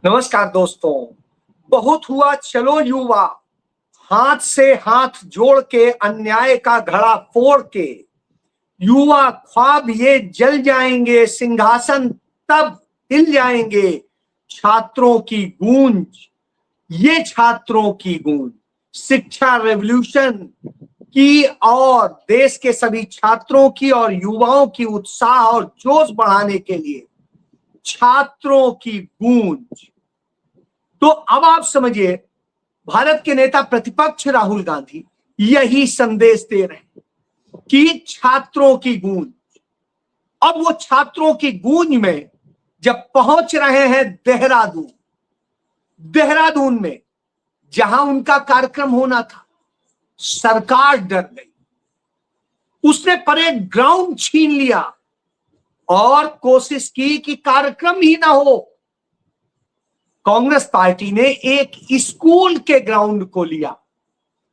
नमस्कार दोस्तों। बहुत हुआ चलो युवा, हाथ से हाथ जोड़ के अन्याय का घड़ा फोड़ के, युवा ख्वाब ये जल जाएंगे, सिंहासन तब हिल जाएंगे। छात्रों की गूंज, ये छात्रों की गूंज, शिक्षा रेवोल्यूशन की और देश के सभी छात्रों की और युवाओं की उत्साह और जोश बढ़ाने के लिए छात्रों की गूंज। तो अब आप समझिए, भारत के नेता प्रतिपक्ष राहुल गांधी यही संदेश दे रहे हैं कि छात्रों की गूंज। अब वो छात्रों की गूंज में जब पहुंच रहे हैं देहरादून में जहां उनका कार्यक्रम होना था, सरकार डर गई। उसने परेड ग्राउंड छीन लिया और कोशिश की कि कार्यक्रम ही ना हो। कांग्रेस पार्टी ने एक स्कूल के ग्राउंड को लिया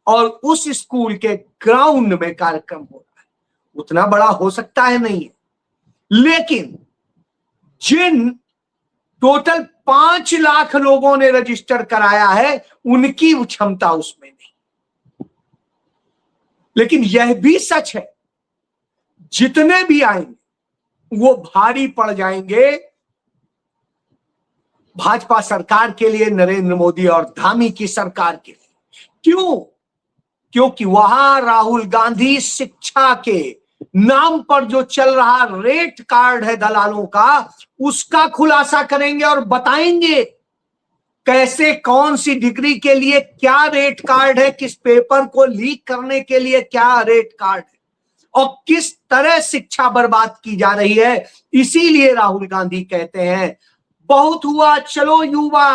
और उस स्कूल के ग्राउंड में कार्यक्रम हो रहा है। उतना बड़ा हो सकता है नहीं है, लेकिन जिन टोटल 5 लाख लोगों ने रजिस्टर कराया है उनकी क्षमता उसमें नहीं। लेकिन यह भी सच है, जितने भी आएंगे वो भारी पड़ जाएंगे भाजपा सरकार के लिए, नरेंद्र मोदी और धामी की सरकार के लिए। क्यों? क्योंकि वहां राहुल गांधी शिक्षा के नाम पर जो चल रहा रेट कार्ड है दलालों का, उसका खुलासा करेंगे और बताएंगे कैसे, कौन सी डिग्री के लिए क्या रेट कार्ड है, किस पेपर को लीक करने के लिए क्या रेट कार्ड है और किस तरह शिक्षा बर्बाद की जा रही है। इसीलिए राहुल गांधी कहते हैं, बहुत हुआ चलो युवा,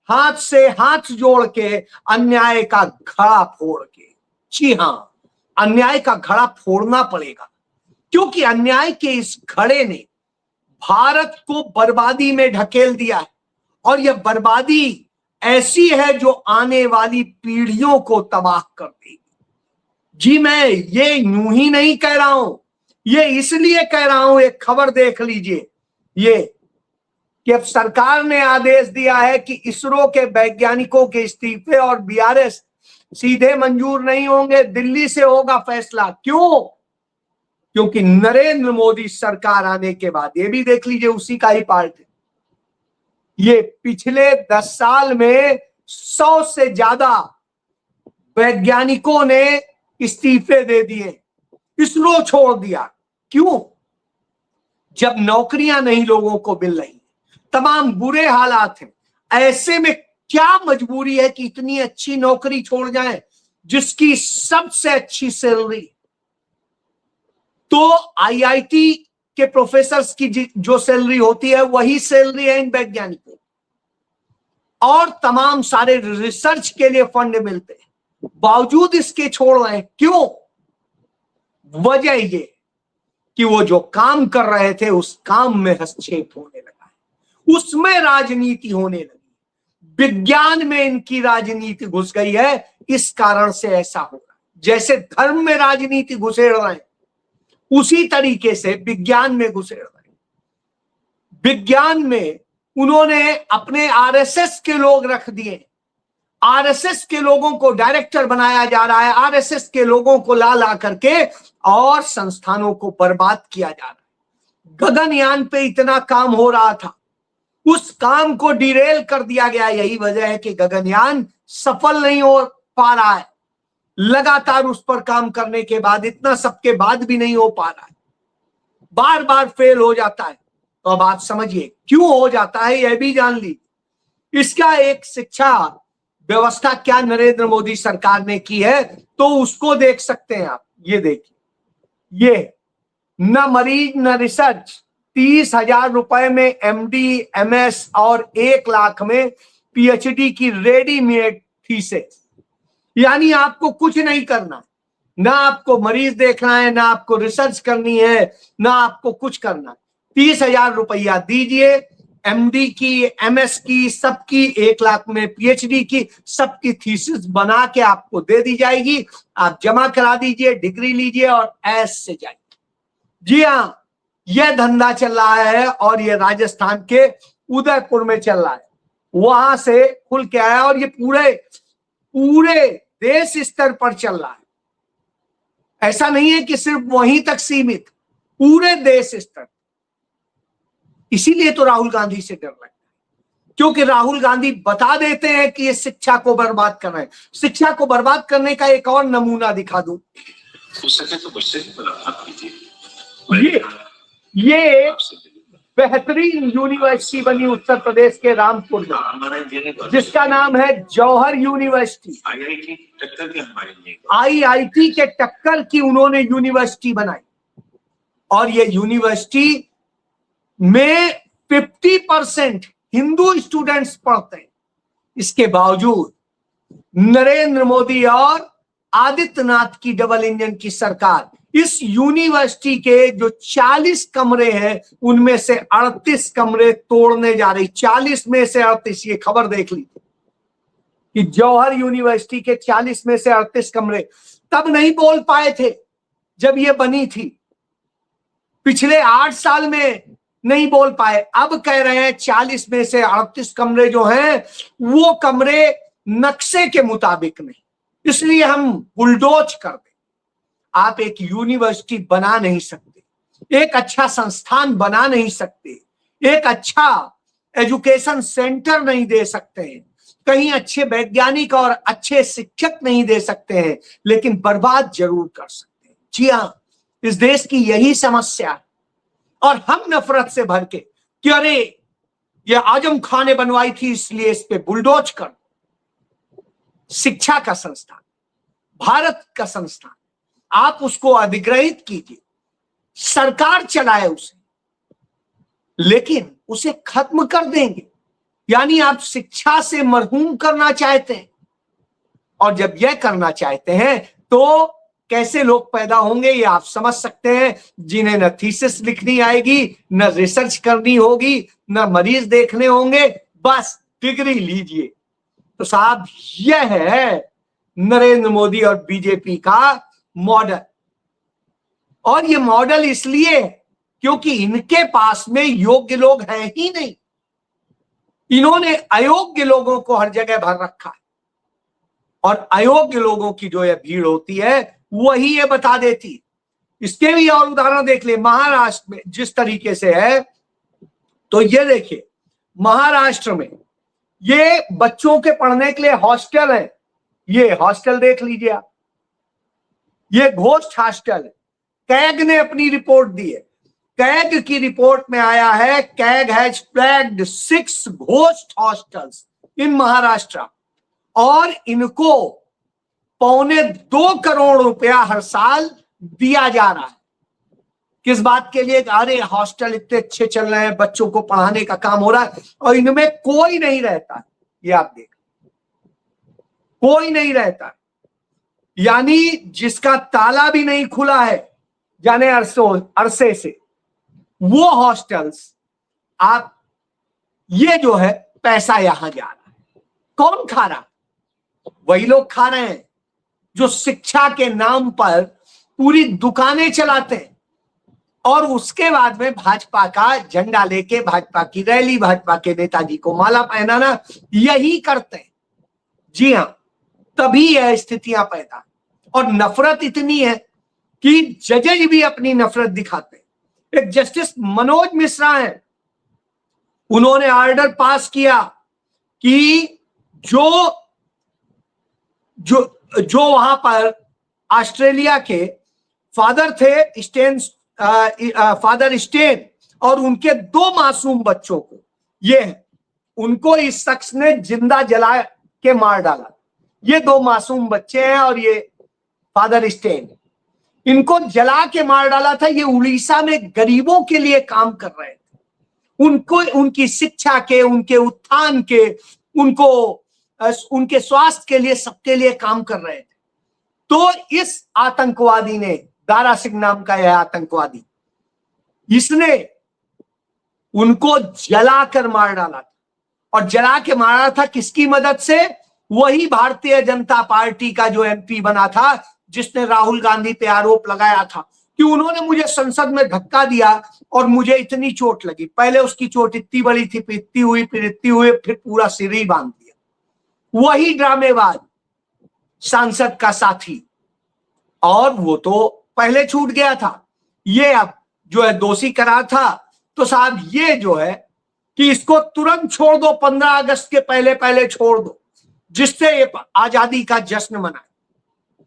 हाथ से हाथ जोड़ के अन्याय का घड़ा फोड़ के। जी हां, अन्याय का घड़ा फोड़ना पड़ेगा, क्योंकि अन्याय के इस घड़े ने भारत को बर्बादी में ढकेल दिया है और यह बर्बादी ऐसी है जो आने वाली पीढ़ियों को तबाह कर देगी। जी, मैं ये यूं ही नहीं कह रहा हूं, ये इसलिए कह रहा हूं, एक खबर देख लीजिए ये कि अब सरकार ने आदेश दिया है कि इसरो के वैज्ञानिकों के इस्तीफे और बीआरएस सीधे मंजूर नहीं होंगे, दिल्ली से होगा फैसला। क्यों? क्योंकि नरेंद्र मोदी सरकार आने के बाद, ये भी देख लीजिए उसी का ही पार्ट है, ये पिछले 10 साल में 100 से ज्यादा वैज्ञानिकों ने इस्तीफे दे दिए, इसरो छोड़ दिया। क्यों? जब नौकरियां नहीं लोगों को मिल रही, तमाम बुरे हालात हैं, ऐसे में क्या मजबूरी है कि इतनी अच्छी नौकरी छोड़ जाए जिसकी सबसे अच्छी सैलरी। तो आईआईटी के प्रोफेसर्स की जो सैलरी होती है वही सैलरी है इन वैज्ञानिकों, और तमाम सारे रिसर्च के लिए फंड मिलते हैं, बावजूद इसके छोड़ रहे हैं। क्यों? वजह ये कि वो जो काम कर रहे थे उस काम में हस्तक्षेप होने लगा है, उसमें राजनीति होने लगी, विज्ञान में इनकी राजनीति घुस गई है। इस कारण से ऐसा हो रहा है। जैसे धर्म में राजनीति घुसेड़ रहे हैं, उसी तरीके से विज्ञान में घुसेड़ रहे हैं। विज्ञान में उन्होंने अपने आरएसएस के लोग रख दिए, आरएसएस के लोगों को डायरेक्टर बनाया जा रहा है, आरएसएस के लोगों को ला ला करके और संस्थानों को बर्बाद किया जा रहा है। गगनयान पे इतना काम हो रहा था, उस काम को डिरेल कर दिया गया। यही वजह है कि गगनयान सफल नहीं हो पा रहा है, लगातार उस पर काम करने के बाद, इतना सबके बाद भी नहीं हो पा रहा है, बार बार फेल हो जाता है। तो अब आप समझिए क्यों हो जाता है, यह भी जान लीजिए। इसका एक शिक्षा व्यवस्था क्या नरेंद्र मोदी सरकार ने की है, तो उसको देख सकते हैं आप। ये देखिए, ये न मरीज न रिसर्च, 30,000 रुपए में एमडी एमएस और 1 लाख में पीएचडी की रेडीमेड थीसिस। यानी आपको कुछ नहीं करना, ना आपको मरीज देखना है, ना आपको रिसर्च करनी है, ना आपको कुछ करना। 30,000 रुपया दीजिए, एमडी की, एमएस की, सबकी, 1 लाख में पीएचडी की, सबकी थीसिस बना के आपको दे दी जाएगी। आप जमा करा दीजिए, डिग्री लीजिए और ऐसे जाइए। जी हाँ, यह धंधा चल रहा है और यह राजस्थान के उदयपुर में चल रहा है। वहां से खुल के आया और ये पूरे देश स्तर पर चल रहा है। ऐसा नहीं है कि सिर्फ वहीं तक सीमित, पूरे देश स्तर। इसीलिए तो राहुल गांधी से डर लगता है, क्योंकि राहुल गांधी बता देते हैं कि ये शिक्षा को बर्बाद कर रहे हैं। शिक्षा को बर्बाद करने का एक और नमूना दिखा दूं, हो सके तो बच्चे से मुलाकात कीजिए। ये बेहतरीन यूनिवर्सिटी बनी उत्तर प्रदेश के रामपुर में, जिसका नाम है जौहर यूनिवर्सिटी। आईआईटी के टक्कर की उन्होंने यूनिवर्सिटी बनाई, और ये यूनिवर्सिटी में 50% हिंदू स्टूडेंट्स पढ़ते हैं। इसके बावजूद नरेंद्र मोदी और आदित्यनाथ की डबल इंजन की सरकार इस यूनिवर्सिटी के जो 40 कमरे हैं उनमें से 38 कमरे तोड़ने जा रही। 40 में से 38, ये खबर देख ली कि जौहर यूनिवर्सिटी के 40 में से 38 कमरे तब नहीं बोल पाए थे जब ये बनी थी, पिछले 8 साल में नहीं बोल पाए। अब कह रहे हैं 40 में से 38 कमरे जो हैं वो कमरे नक्शे के मुताबिक नहीं, इसलिए हम बुलडोज कर दें। आप एक यूनिवर्सिटी बना नहीं सकते, एक अच्छा संस्थान बना नहीं सकते, एक अच्छा एजुकेशन सेंटर नहीं दे सकते हैं, कहीं अच्छे वैज्ञानिक और अच्छे शिक्षक नहीं दे सकते हैं, लेकिन बर्बाद जरूर कर सकते हैं। जी हाँ, इस देश की यही समस्या है। और हम नफरत से भर के कि अरे ये आजम खान ने बनवाई थी इसलिए इस पे बुलडोज कर। शिक्षा का संस्थान, भारत का संस्थान, आप उसको अधिग्रहित कीजिए, सरकार चलाए उसे, लेकिन उसे खत्म कर देंगे। यानी आप शिक्षा से मरहूम करना चाहते हैं, और जब यह करना चाहते हैं तो कैसे लोग पैदा होंगे ये आप समझ सकते हैं, जिन्हें न थीसिस लिखनी आएगी, न रिसर्च करनी होगी, न मरीज देखने होंगे, बस डिग्री लीजिए। तो साहब यह है नरेंद्र मोदी और बीजेपी का मॉडल। और ये मॉडल इसलिए क्योंकि इनके पास में योग्य लोग हैं ही नहीं, इन्होंने अयोग्य लोगों को हर जगह भर रखा है। और अयोग्य लोगों की जो ये भीड़ होती है वही ये बता देती। इसके भी और उदाहरण देख ले, महाराष्ट्र में जिस तरीके से है, तो ये देखिए महाराष्ट्र में ये बच्चों के पढ़ने के लिए हॉस्टल है, ये हॉस्टल देख लीजिए आप, ये घोस्ट हॉस्टल है। कैग ने अपनी रिपोर्ट दी है, कैग की रिपोर्ट में आया है CAG has flagged 6 ghost hostels in Maharashtra, और इनको 2.25 करोड़ रुपया हर साल दिया जा रहा है। किस बात के लिए? अरे हॉस्टल इतने अच्छे चल रहे हैं, बच्चों को पढ़ाने का काम हो रहा है, और इनमें कोई नहीं रहता। ये आप देख, कोई नहीं रहता, यानी जिसका ताला भी नहीं खुला है जाने अरसे से, वो हॉस्टल्स आप, ये जो है पैसा यहां जा रहा है। कौन खा रहा? वही लोग खा रहे हैं जो शिक्षा के नाम पर पूरी दुकानें चलाते हैं, और उसके बाद में भाजपा का झंडा लेके भाजपा की रैली, भाजपा के नेताजी को माला पहनाना, यही करते हैं। जी हां, तभी यह स्थितियां पैदा, और नफरत इतनी है कि जजेज भी अपनी नफरत दिखाते हैं। एक जस्टिस मनोज मिश्रा है, उन्होंने ऑर्डर पास किया कि जो वहां पर ऑस्ट्रेलिया के फादर थे फादर स्टेन, और उनके 2 मासूम बच्चों को, उनको इस शख्स ने जिंदा जला के मार डाला। ये 2 मासूम बच्चे हैं और ये फादर स्टेन, इनको जला के मार डाला था। ये उड़ीसा में गरीबों के लिए काम कर रहे थे, उनको, उनकी शिक्षा के, उनके उत्थान के, उनके स्वास्थ्य के लिए, सबके लिए काम कर रहे थे। तो इस आतंकवादी ने, दारा सिंह नाम का यह आतंकवादी, इसने उनको जलाकर मार डाला था। और जला के मारा था किसकी मदद से? वही भारतीय जनता पार्टी का जो एमपी बना था, जिसने राहुल गांधी पे आरोप लगाया था कि उन्होंने मुझे संसद में धक्का दिया और मुझे इतनी चोट लगी। पहले उसकी चोट इतनी बड़ी थी, फिर इतनी हुई, फिर इतनी हुई, फिर पूरा सिर ही बांध दिया। वही ड्रामेबाज सांसद का साथी, और वो तो पहले छूट गया था, ये अब जो है दोषी करार था। तो साहब ये जो है कि इसको तुरंत छोड़ दो, 15 अगस्त के पहले पहले छोड़ दो, जिससे ये आजादी का जश्न मनाए।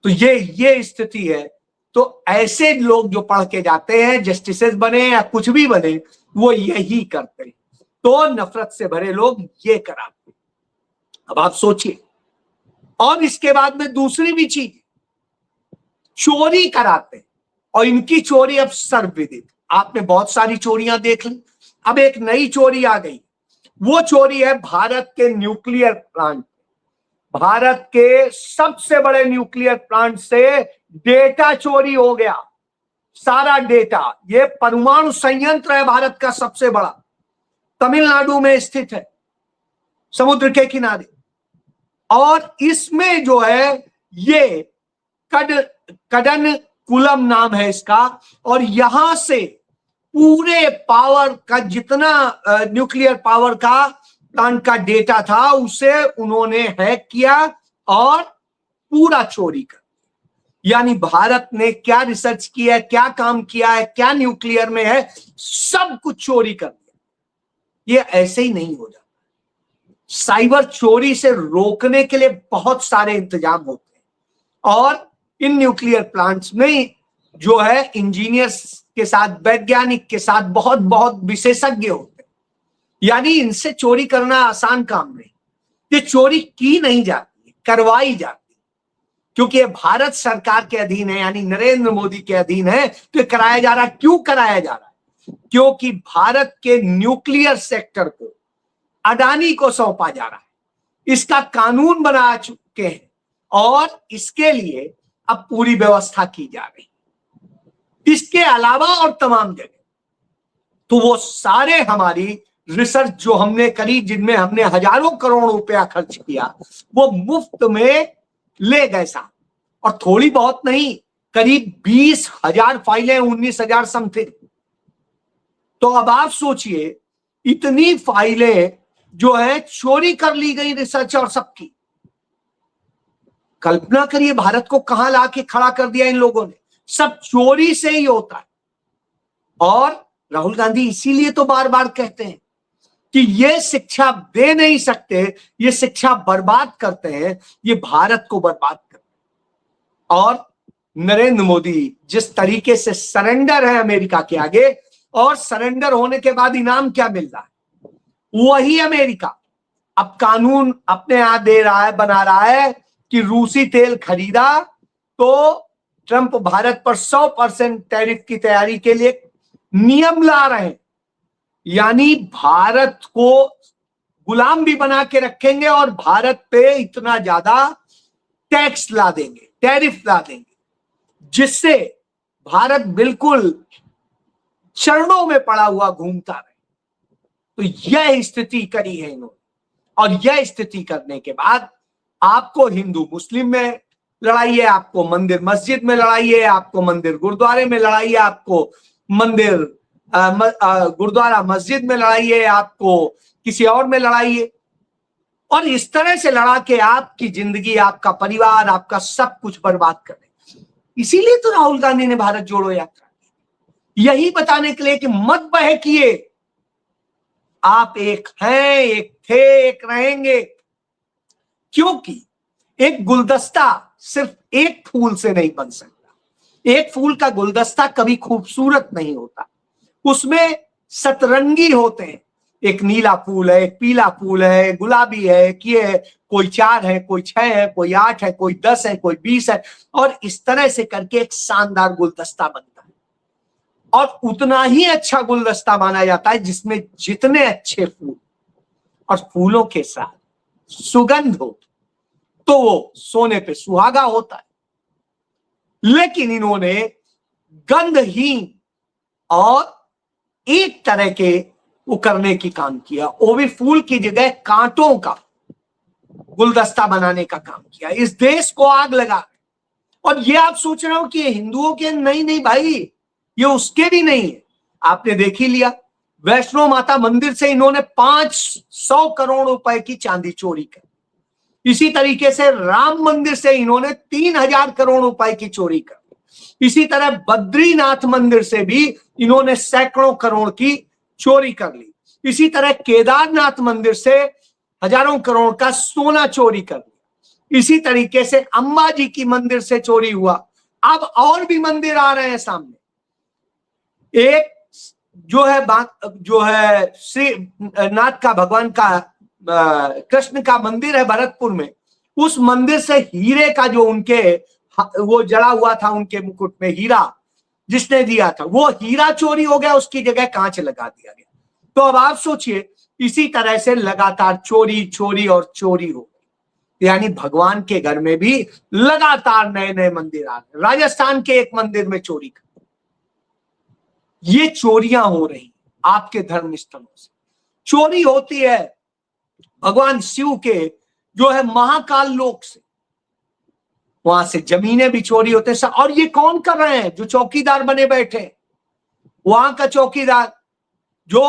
तो ये स्थिति है। तो ऐसे लोग जो पढ़ के जाते हैं, जस्टिसेस बने या कुछ भी बने, वो यही करते हैं। तो नफरत से भरे लोग ये कराते हैं। अब आप सोचिए, और इसके बाद में दूसरी भी चीज, चोरी कराते हैं, और इनकी चोरी अब सर्वविदित। आपने बहुत सारी चोरियां देख ली, अब एक नई चोरी आ गई। वो चोरी है भारत के न्यूक्लियर प्लांट। भारत के सबसे बड़े न्यूक्लियर प्लांट से डेटा चोरी हो गया, सारा डेटा। ये परमाणु संयंत्र है भारत का सबसे बड़ा, तमिलनाडु में स्थित है, समुद्र के किनारे। और इसमें जो है ये कड़नकुलम नाम है इसका, और यहां से पूरे पावर का जितना न्यूक्लियर पावर का प्लांट का डेटा था उसे उन्होंने हैक किया और पूरा चोरी कर। यानी भारत ने क्या रिसर्च किया है, क्या काम किया है, क्या न्यूक्लियर में है, सब कुछ चोरी कर दिया। ये ऐसे ही नहीं हो जाता। साइबर चोरी से रोकने के लिए बहुत सारे इंतजाम होते हैं, और इन न्यूक्लियर प्लांट्स में जो है इंजीनियर्स के साथ, वैज्ञानिक के साथ बहुत बहुत विशेषज्ञ होते हैं। यानी इनसे चोरी करना आसान काम नहीं। ये चोरी की नहीं जाती, करवाई जाती, क्योंकि ये भारत सरकार के अधीन है, यानी नरेंद्र मोदी के अधीन है। तो ये कराया जा रहा है। क्यों कराया जा रहा है? क्योंकि भारत के न्यूक्लियर सेक्टर को अडानी को सौंपा जा रहा है। इसका कानून बना चुके हैं, और इसके लिए अब पूरी व्यवस्था की जा रही है। इसके अलावा और तमाम जगह तो वो सारे हमारी रिसर्च जो हमने करी, जिनमें हमने हजारों करोड़ रुपया खर्च किया, वो मुफ्त में ले गए साहब। और थोड़ी बहुत नहीं, करीब 20,000 फाइलें, 19,000 समथिंग। तो अब आप सोचिए, इतनी फाइलें जो है चोरी कर ली गई, रिसर्च और सबकी। कल्पना करिए भारत को कहां लाके खड़ा कर दिया इन लोगों ने। सब चोरी से ही होता है। और राहुल गांधी इसीलिए तो बार बार कहते हैं कि ये शिक्षा दे नहीं सकते, ये शिक्षा बर्बाद करते हैं, ये भारत को बर्बाद करते हैं। और नरेंद्र मोदी जिस तरीके से सरेंडर है अमेरिका के आगे, और सरेंडर होने के बाद इनाम क्या मिल रहा है, वही अमेरिका अब कानून अपने यहां दे रहा है, बना रहा है कि रूसी तेल खरीदा तो ट्रंप भारत पर 100% टैरिफ की तैयारी के लिए नियम ला रहे हैं। यानी भारत को गुलाम भी बना के रखेंगे, और भारत पे इतना ज्यादा टैक्स ला देंगे, टैरिफ ला देंगे, जिससे भारत बिल्कुल चरणों में पड़ा हुआ घूमता रहे। तो यह स्थिति करी है इन्होंने। और यह स्थिति करने के बाद आपको हिंदू मुस्लिम में लड़ाई है, आपको मंदिर मस्जिद में लड़ाई है, आपको मंदिर गुरुद्वारे में लड़ाई है, आपको मंदिर गुरुद्वारा मस्जिद में लड़ाई है, आपको किसी और में लड़ाई है। और इस तरह से लड़ा के आपकी जिंदगी, आपका परिवार, आपका सब कुछ बर्बाद कर दे। इसीलिए तो राहुल गांधी ने भारत जोड़ो यात्रा की, यही बताने के लिए कि मत बहकिए, आप एक हैं, एक थे, एक रहेंगे। क्योंकि एक गुलदस्ता सिर्फ एक फूल से नहीं बन सकता। एक फूल का गुलदस्ता कभी खूबसूरत नहीं होता, उसमें सतरंगी होते हैं। एक नीला फूल है, एक पीला फूल है, गुलाबी है, कोई 4 है, कोई 6 है, कोई 8 है, कोई 10 है, कोई 20 है, और इस तरह से करके एक शानदार गुलदस्ता बनता है। और उतना ही अच्छा गुलदस्ता माना जाता है जिसमें जितने अच्छे फूल और फूलों के साथ सुगंध हो, तो वो सोने पे सुहागा होता है। लेकिन इन्होंने गंधहीन और एक तरह के वो करने की काम किया, वो भी फूल की जगह कांटों का गुलदस्ता बनाने का काम किया। इस देश को आग लगा, और ये आप सोच रहे हो कि ये हिंदुओं के, नहीं नहीं भाई, ये उसके भी नहीं है। आपने देख ही लिया, वैष्णो माता मंदिर से इन्होंने 500 करोड़ रुपए की चांदी चोरी कर। इसी तरीके से राम मंदिर से इन्होंने 3000 करोड़ रुपए की चोरी कर। इसी तरह बद्रीनाथ मंदिर से भी इन्होंने सैकड़ों करोड़ की चोरी कर ली। इसी तरह केदारनाथ मंदिर से हजारों करोड़ का सोना चोरी कर लिया। इसी तरीके से अंबाजी की मंदिर से चोरी हुआ। अब और भी मंदिर आ रहे हैं सामने। एक जो है श्री नाथ का, भगवान का, कृष्ण का मंदिर है भरतपुर में। उस मंदिर से हीरे का जो उनके वो जड़ा हुआ था उनके मुकुट में, हीरा जिसने दिया था, वो हीरा चोरी हो गया, उसकी जगह कांच लगा दिया गया। तो अब आप सोचिए, इसी तरह से लगातार चोरी चोरी और चोरी हो गई। यानी भगवान के घर में भी लगातार नए नए मंदिर आ गए। राजस्थान के एक मंदिर में चोरी कर, ये चोरियां हो रही आपके धर्म स्थलों से। चोरी होती है भगवान शिव के जो है महाकाल लोक से, वहां से जमीनें भी चोरी होते हैं। और ये कौन कर रहे हैं? जो चौकीदार बने बैठे, वहां का चौकीदार, जो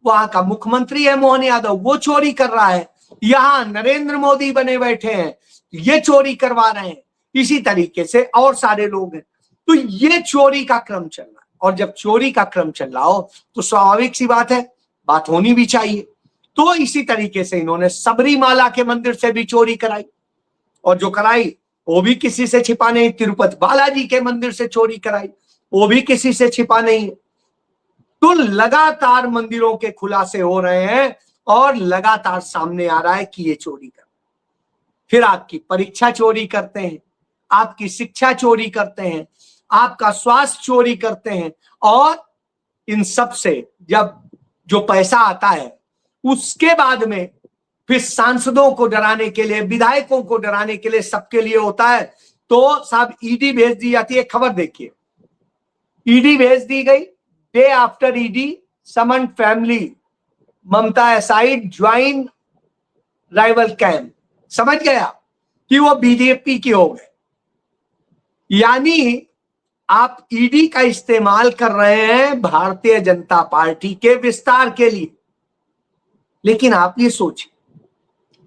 वहां का मुख्यमंत्री है मोहन यादव, वो चोरी कर रहा है। यहां नरेंद्र मोदी बने बैठे हैं, ये चोरी करवा रहे हैं। इसी तरीके से और सारे लोग हैं। तो ये चोरी का क्रम चल रहा है। और जब चोरी का क्रम चल रहा हो तो स्वाभाविक सी बात है, बात होनी भी चाहिए। तो इसी तरीके से इन्होंने सबरीमाला के मंदिर से भी चोरी कराई, और जो कराई वो भी किसी से छिपा नहीं। तिरुपति बालाजी के मंदिर से चोरी कराई, वो भी किसी से छिपा नहीं। तो लगातार मंदिरों के खुलासे हो रहे हैं और लगातार सामने आ रहा है कि ये चोरी कर। फिर आपकी परीक्षा चोरी करते हैं, आपकी शिक्षा चोरी करते हैं, आपका स्वास्थ्य चोरी करते हैं। और इन सब से जब जो पैसा आता है, उसके बाद में फिर सांसदों को डराने के लिए, विधायकों को डराने के लिए, सबके लिए होता है। तो साहब ईडी भेज दी जाती है। खबर देखिए, ईडी भेज दी गई। डे आफ्टर ईडी समन फैमिली ममता असाइड ज्वाइन राइवल कैंप। समझ गया कि वो बीजेपी की हो गए। यानी आप ईडी का इस्तेमाल कर रहे हैं भारतीय जनता पार्टी के विस्तार के लिए। लेकिन आप ये सोचिए,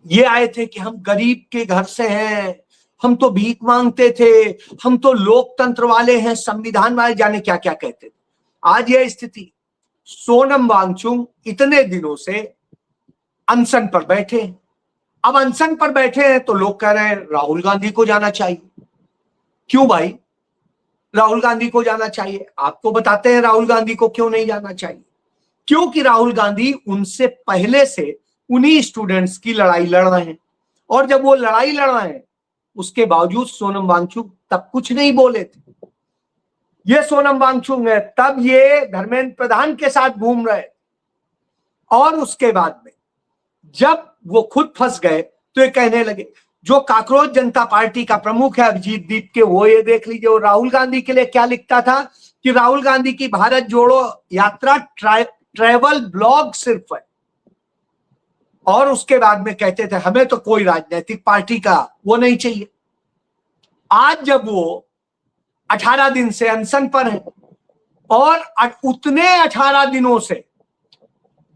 ये आए थे कि हम गरीब के घर से हैं, हम तो भीख मांगते थे, हम तो लोकतंत्र वाले हैं, संविधान वाले, जाने क्या क्या कहते थे। आज यह स्थिति। सोनम वांगचुक इतने दिनों से अनशन पर बैठे। अब अनशन पर बैठे हैं तो लोग कह रहे हैं राहुल गांधी को जाना चाहिए। क्यों भाई राहुल गांधी को जाना चाहिए? आपको बताते हैं राहुल गांधी को क्यों नहीं जाना चाहिए। क्योंकि राहुल गांधी उनसे पहले से उन्हीं स्टूडेंट्स की लड़ाई लड़ रहे हैं। और जब वो लड़ाई लड़ रहे हैं, उसके बावजूद सोनम वांगचुक तब कुछ नहीं बोले थे। ये सोनम वांगचुक है, तब ये धर्मेंद्र प्रधान के साथ घूम रहे। और उसके बाद में जब वो खुद फंस गए तो ये कहने लगे, जो काकरोच जनता पार्टी का प्रमुख है अभिजीत दीप के, वो ये देख लीजिए, वो राहुल गांधी के लिए क्या लिखता था कि राहुल गांधी की भारत जोड़ो यात्रा ट्रैवल ब्लॉग सिर्फ है। और उसके बाद में कहते थे हमें तो कोई राजनीतिक पार्टी का वो नहीं चाहिए। आज जब वो 18 दिन से अनशन पर है और उतने 18 दिनों से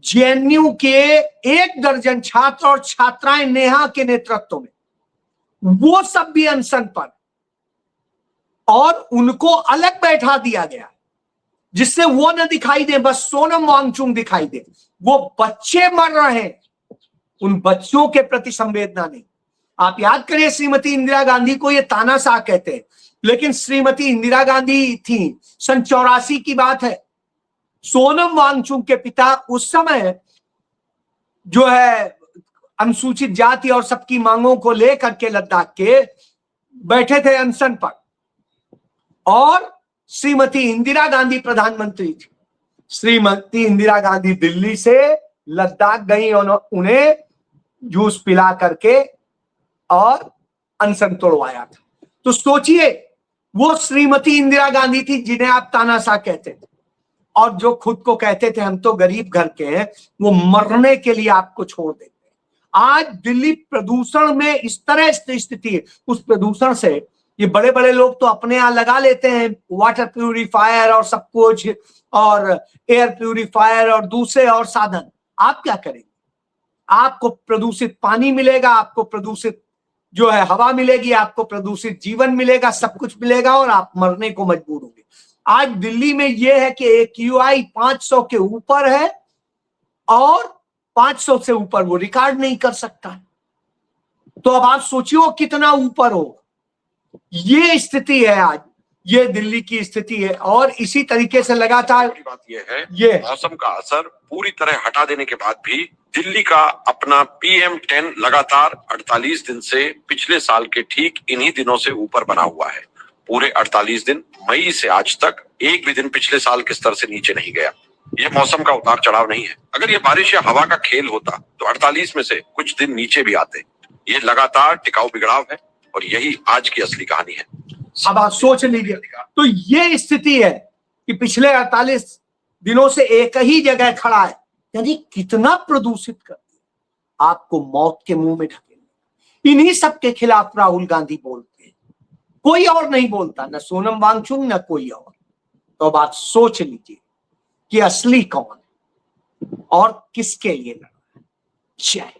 जेएनयू के 1 दर्जन छात्र और छात्राएं नेहा के नेतृत्व में, वो सब भी अनशन पर, और उनको अलग बैठा दिया गया जिससे वो न दिखाई दे, बस सोनम वांगचुक दिखाई दे। वो बच्चे मर रहे हैं, उन बच्चों के प्रति संवेदना नहीं। आप याद करिए, श्रीमती इंदिरा गांधी को ये तानाशाह कहते हैं, लेकिन श्रीमती इंदिरा गांधी थी, सन 84 की बात है। सोनम वांगचुक के पिता उस समय जो है अनुसूचित जाति और सबकी मांगों को लेकर के लद्दाख के बैठे थे अनशन पर, और श्रीमती इंदिरा गांधी प्रधानमंत्री थी। श्रीमती इंदिरा गांधी दिल्ली से लद्दाख गई और उन्हें जूस पिला करके और अनशन तोड़वाया था। तो सोचिए, वो श्रीमती इंदिरा गांधी थी जिन्हें आप तानाशाह कहते थे, और जो खुद को कहते थे हम तो गरीब घर के हैं, वो मरने के लिए आपको छोड़ देते हैं। आज दिल्ली प्रदूषण में इस तरह स्थिति है, उस प्रदूषण से ये बड़े बड़े लोग तो अपने यहां लगा लेते हैं वाटर प्यूरिफायर और सब कुछ, और एयर प्यूरिफायर और दूसरे और साधन। आप क्या करेंगे? आपको प्रदूषित पानी मिलेगा, आपको प्रदूषित जो है हवा मिलेगी, आपको प्रदूषित जीवन मिलेगा, सब कुछ मिलेगा, और आप मरने को मजबूर होंगे। आज दिल्ली में यह है कि AQI 500 के ऊपर है और 500 से ऊपर वो रिकॉर्ड नहीं कर सकता। तो अब आप सोचिए कितना ऊपर हो। ये स्थिति है आज, ये दिल्ली की स्थिति है। और इसी तरीके से लगातार बात यह है, ये मौसम का असर पूरी तरह हटा देने के बाद भी दिल्ली का अपना PM10 लगातार 48 दिन से पिछले साल के ठीक इन्हीं दिनों से ऊपर बना हुआ है। पूरे 48 दिन, मई से आज तक एक भी दिन पिछले साल के स्तर से नीचे नहीं गया। ये मौसम का उतार चढ़ाव नहीं है। अगर ये बारिश या हवा का खेल होता तो 48 में से कुछ दिन नीचे भी आते। ये लगातार टिकाऊ बिगड़ाव है और यही आज की असली कहानी है। अब आप सोच लीजिए, तो ये स्थिति है कि पिछले 48 दिनों से एक ही जगह खड़ा है, यानी कितना प्रदूषित कर दिया। आपको मौत के मुंह में ढकेलना। इन्हीं सब के खिलाफ राहुल गांधी बोलते हैं, कोई और नहीं बोलता, न सोनम वांगचुक न कोई और। तो अब आप सोच लीजिए कि असली कौन है और किसके लिए लड़ रहा है। जय